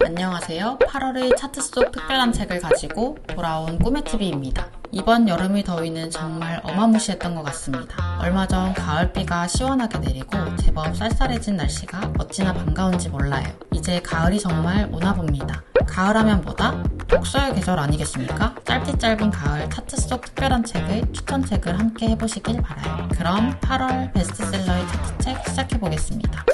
안녕하세요. 8월의 차트 속 특별한 책을 가지고 돌아온 꿈의TV입니다. 이번 여름의 더위는 정말 어마무시했던 것 같습니다. 얼마 전 가을비가 시원하게 내리고 제법 쌀쌀해진 날씨가 어찌나 반가운지 몰라요. 이제 가을이 정말 오나 봅니다. 가을하면 뭐다? 독서의 계절 아니겠습니까? 짧디 짧은 가을 차트 속 특별한 책의 추천책을 함께 해보시길 바라요. 그럼 8월 베스트셀러의 차트책 시작해보겠습니다.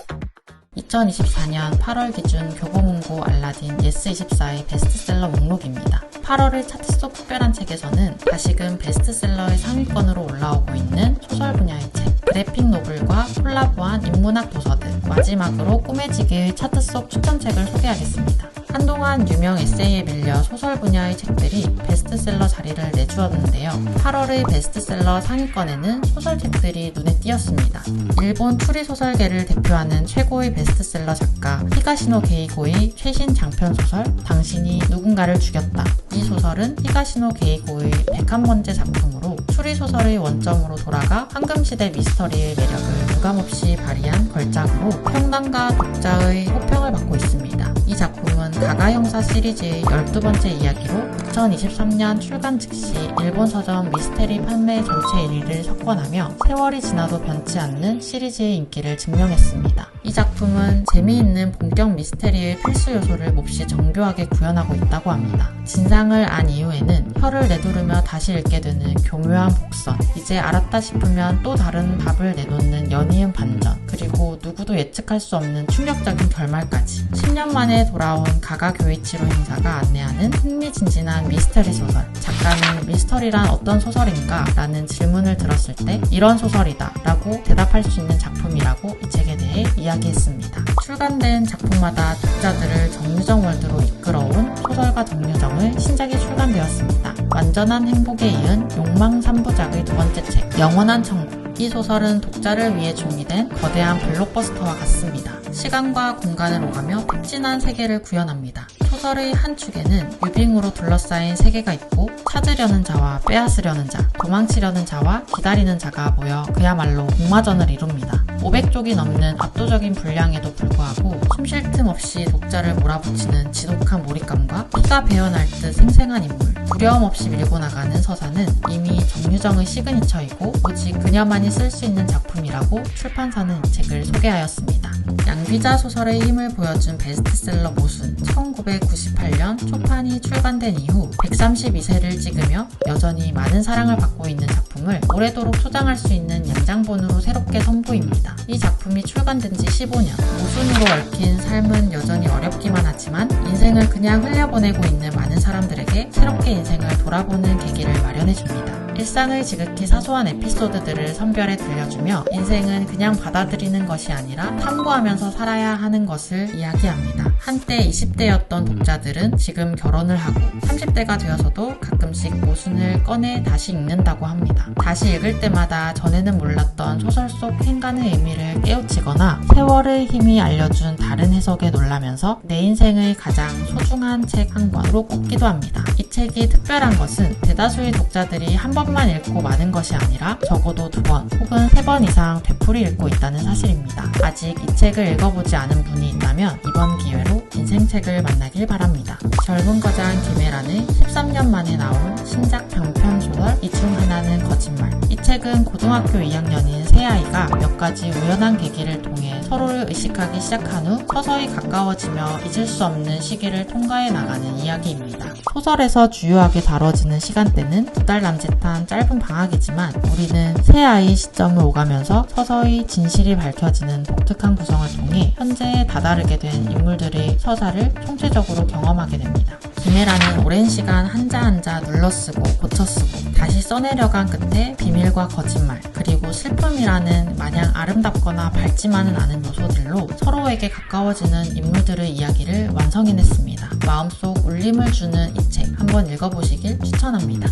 2024년 8월 기준 교보문고 알라딘 예스24의 베스트셀러 목록입니다. 8월의 차트 속 특별한 책에서는 다시금 베스트셀러의 상위권으로 올라오고 있는 소설 분야의 책, 그래픽 노블과 콜라보한 인문학 도서들, 마지막으로 꿈의지게의 차트 속 추천책을 소개하겠습니다. 한동안 유명 에세이에 밀려 소설 분야의 책들이 베스트셀러 자리를 내주었는데요. 8월의 베스트셀러 상위권에는 소설책들이 눈에 띄었습니다. 일본 추리소설계를 대표하는 최고의 베스트셀러 작가 히가시노 게이고의 최신 장편소설 당신이 누군가를 죽였다. 이 소설은 히가시노 게이고의 101번째 작품으로 추리소설의 원점으로 돌아가 황금시대 미스터리의 매력을 유감없이 발휘한 걸작으로 평단가 독자의 호평을 받고 있습니다. 이 작품은 가가형사 시리즈의 12번째 이야기로 2023년 출간 즉시 일본 서점 미스테리 판매 전체 1위를 석권하며 세월이 지나도 변치 않는 시리즈의 인기를 증명했습니다. 이 작품은 재미있는 본격 미스테리의 필수 요소를 몹시 정교하게 구현하고 있다고 합니다. 진상을 안 이후에는 혀를 내두르며 다시 읽게 되는 교묘한 복선, 이제 알았다 싶으면 또 다른 답을 내놓는 연이은 반전, 그리고 누구도 예측할 수 없는 충격적인 결말까지 10년 만에 돌아온 가가 교이치로 형사가 안내하는 흥미진진한 미스터리 소설. 작가는 미스터리란 어떤 소설인가? 라는 질문을 들었을 때 이런 소설이다 라고 대답할 수 있는 작품이라고 이 책에 대해 이야기했습니다. 출간된 작품마다 독자들을 정유정 월드로 이끌어온 소설가 정유정의 신작이 출간되었습니다. 완전한 행복에 이은 욕망 3부작의 두 번째 책, 영원한 천국. 이 소설은 독자를 위해 준비된 거대한 블록버스터와 같습니다. 시간과 공간을 오가며 푹진한 세계를 구현합니다. 소설의 한 축에는 유빙으로 둘러싸인 세계가 있고 찾으려는 자와 빼앗으려는 자, 도망치려는 자와 기다리는 자가 모여 그야말로 공마전을 이룹니다. 500쪽이 넘는 압도적인 분량에도 불구하고 숨 쉴 틈 없이 독자를 몰아붙이는 지독한 몰입감과 피가 배어날 듯 생생한 인물, 두려움 없이 밀고 나가는 서사는 이미 정유정의 시그니처이고 오직 그녀만이 쓸 수 있는 작품이라고 출판사는 이 책을 소개하였습니다. 양귀자 소설의 힘을 보여준 베스트셀러 모순. 1998년 초판이 출간된 이후 132세를 찍으며 여전히 많은 사랑을 받고 있는 작품을 오래도록 소장할 수 있는 양장본으로 새롭게 선보입니다. 이 작품이 출간된 지 15년. 모순으로 얽힌 삶은 여전히 어렵기만 하지만 인생을 그냥 흘려보내고 있는 많은 사람들에게 새롭게 인생을 돌아보는 계기를 마련해줍니다. 일상의 지극히 사소한 에피소드들을 선별해 들려주며 인생은 그냥 받아들이는 것이 아니라 탐구하면서 살아야 하는 것을 이야기합니다. 한때 20대였던 독자들은 지금 결혼을 하고 30대가 되어서도 가끔씩 모순을 꺼내 다시 읽는다고 합니다. 다시 읽을 때마다 전에는 몰랐던 소설 속 행간의 의미를 깨우치거나 세월의 힘이 알려준 다른 해석에 놀라면서 내 인생의 가장 소중한 책 한 권으로 꼽기도 합니다. 이 책이 특별한 것은 대다수의 독자들이 한 번만 읽고 마는 것이 아니라 적어도 2번 혹은 3번 이상 되풀이 읽고 있다는 사실입니다. 아직 이 책을 읽어보지 않은 분이 있다면 이번 기회로 인생책을 만나길 바랍니다. 젊은 거장 김혜란의 13년 만에 나온 신작 장편소설 이 중 하나는 거짓말. 이 책은 고등학교 2학년인 세 아이가 몇 가지 우연한 계기를 통해 서로를 의식하기 시작한 후 서서히 가까워지며 잊을 수 없는 시기를 통과해 나가는 이야기입니다. 소설에서 주요하게 다뤄지는 시간대는 2달 남짓한 짧은 방학이지만 우리는 새 아이 시점을 오가면서 서서히 진실이 밝혀지는 독특한 구성을 통해 현재에 다다르게 된 인물들의 서사를 총체적으로 경험하게 됩니다. 김혜란은 오랜 시간 한자 한자 눌러쓰고 고쳐쓰고 다시 써내려간 끝에 비밀과 거짓말 그리고 슬픔이라는 마냥 아름답거나 밝지만은 않은 요소들로 서로에게 가까워지는 인물들의 이야기를 완성해냈습니다. 마음속 울림을 주는 이 책 한번 읽어보시길 추천합니다.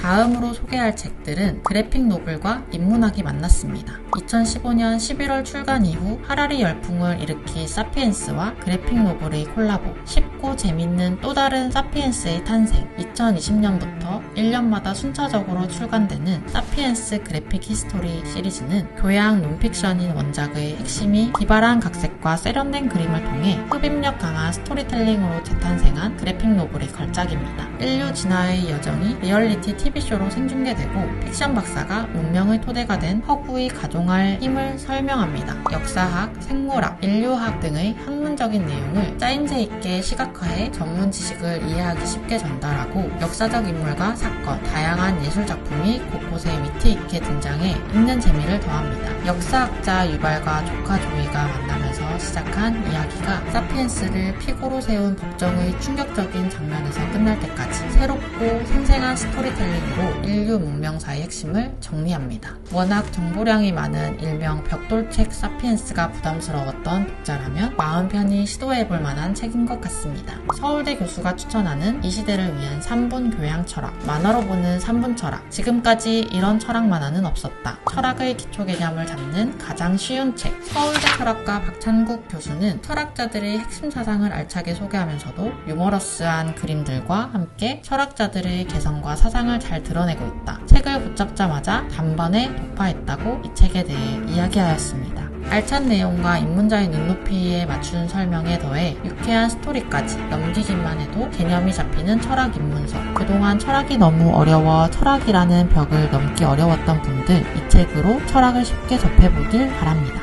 다음으로 소개할 책들은 그래픽 노블과 인문학이 만났습니다. 2015년 11월 출간 이후 하라리 열풍을 일으킨 사피엔스와 그래픽 노블의 콜라보, 쉽고 재밌는 또 다른 사피엔스의 탄생. 2020년부터 1년마다 순차적으로 출간되는 사피엔스 그래픽 히스토리 시리즈는 교양 논픽션인 원작의 핵심이 기발한 각색과 세련된 그림을 통해 흡입력 강한 스토리텔링으로 재탄생한 그래픽 노블의 걸작입니다. 인류 진화의 여정이 리얼리티 TV쇼로 생중계되고 픽션 박사가 문명의 토대가 된 허구의 가종할 힘을 설명합니다. 역사학, 생물학, 인류학 등의 학문적인 내용을 짜임새 있게 시각화해 전문 지식을 이해하기 쉽게 전달하고 역사적 인물과 사건, 다양한 예술 작품이 곳곳에 위트 있게 등장해 읽는 재미를 더합니다. 역사학자 유발과 조카 조이가 만나면서 시작한 이야기가 사피엔스를 피고로 세운 법정의 충격적인 장면에서 끝날 때까지 새롭고 생생한 스토리텔링으로 인류 문명사의 핵심을 정리합니다. 워낙 정보량이 많은 일명 벽돌책 사피엔스가 부담스러웠던 독자라면 마음 편히 시도해볼 만한 책인 것 같습니다. 서울대 교수가 추천하는 이 시대를 위한 3분 교양 철학, 만화로 보는 3분 철학. 지금까지 이런 철학 만화는 없었다. 철학의 기초 개념을 잡는 가장 쉬운 책. 서울대 철학과 박찬국 교수는 철학자들의 핵심 사상을 알차게 소개하면서도 유머러스한 그림들과 함께 철학자들의 개성과 사상을 잘 드러내고 있다. 책을 붙잡자마자 단번에 독파했다고 이 책에 대해 이야기하였습니다. 알찬 내용과 입문자의 눈높이에 맞춘 설명에 더해 유쾌한 스토리까지 넘기기만 해도 개념이 잡히는 철학 입문서. 그동안 철학이 너무 어려워 철학이라는 벽을 넘기 어려웠던 분들, 이 책으로 철학을 쉽게 접해보길 바랍니다.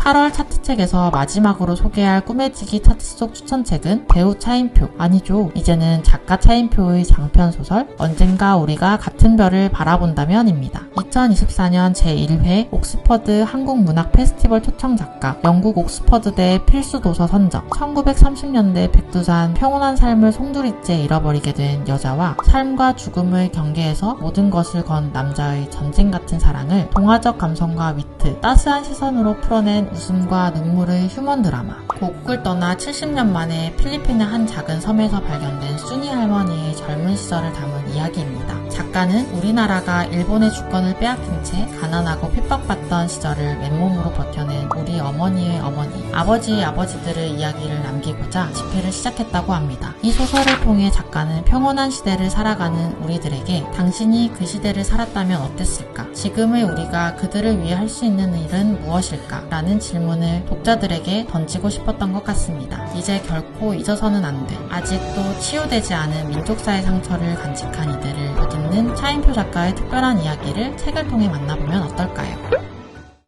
8월 차트책에서 마지막으로 소개할 꿈해지기 차트 속 추천책은 배우 차인표, 아니죠, 이제는 작가 차인표의 장편소설 언젠가 우리가 같은 별을 바라본다면입니다. 2024년 제1회 옥스퍼드 한국문학 페스티벌 초청작가, 영국 옥스퍼드대 필수도서 선정, 1930년대 백두산 평온한 삶을 송두리째 잃어버리게 된 여자와 삶과 죽음의 경계에서 모든 것을 건 남자의 전쟁 같은 사랑을 동화적 감성과 위트, 따스한 시선으로 풀어낸 웃음과 눈물의 휴먼 드라마. 고국을 떠나 70년 만에 필리핀의 한 작은 섬에서 발견된 순이 할머니의 젊은 시절을 담은 이야기입니다. 작가는 우리나라가 일본의 주권을 빼앗긴 채 가난하고 핍박받던 시절을 맨몸으로 버텨낸 우리 어머니의 어머니, 아버지의 아버지들의 이야기를 남기고자 집필을 시작했다고 합니다. 이 소설을 통해 작가는 평온한 시대를 살아가는 우리들에게 당신이 그 시대를 살았다면 어땠을까? 지금의 우리가 그들을 위해 할 수 있는 일은 무엇일까? 라는 질문을 독자들에게 던지고 싶었던 것 같습니다. 이제 결코 잊어서는 안 돼. 아직도 치유되지 않은 민족사의 상처를 간직한 이들을 덧잇는 차인표 작가의 특별한 이야기를 책을 통해 만나보면 어떨까요?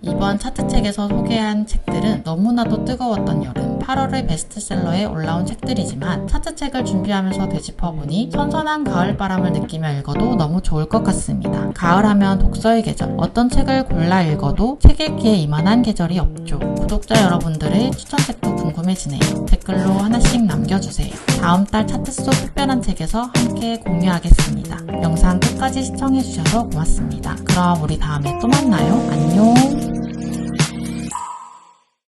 이번 차트책에서 소개한 책들은 너무나도 뜨거웠던 여름, 8월의 베스트셀러에 올라온 책들이지만 차트책을 준비하면서 되짚어보니 선선한 가을바람을 느끼며 읽어도 너무 좋을 것 같습니다. 가을하면 독서의 계절, 어떤 책을 골라 읽어도 책 읽기에 이만한 계절이 없죠. 구독자 여러분들의 추천책도 궁금해지네요. 댓글로 하나씩 남겨주세요. 다음 달 차트 속 특별한 책에서 함께 공유하겠습니다. 영상 끝까지 시청해주셔서 고맙습니다. 그럼 우리 다음에 또 만나요.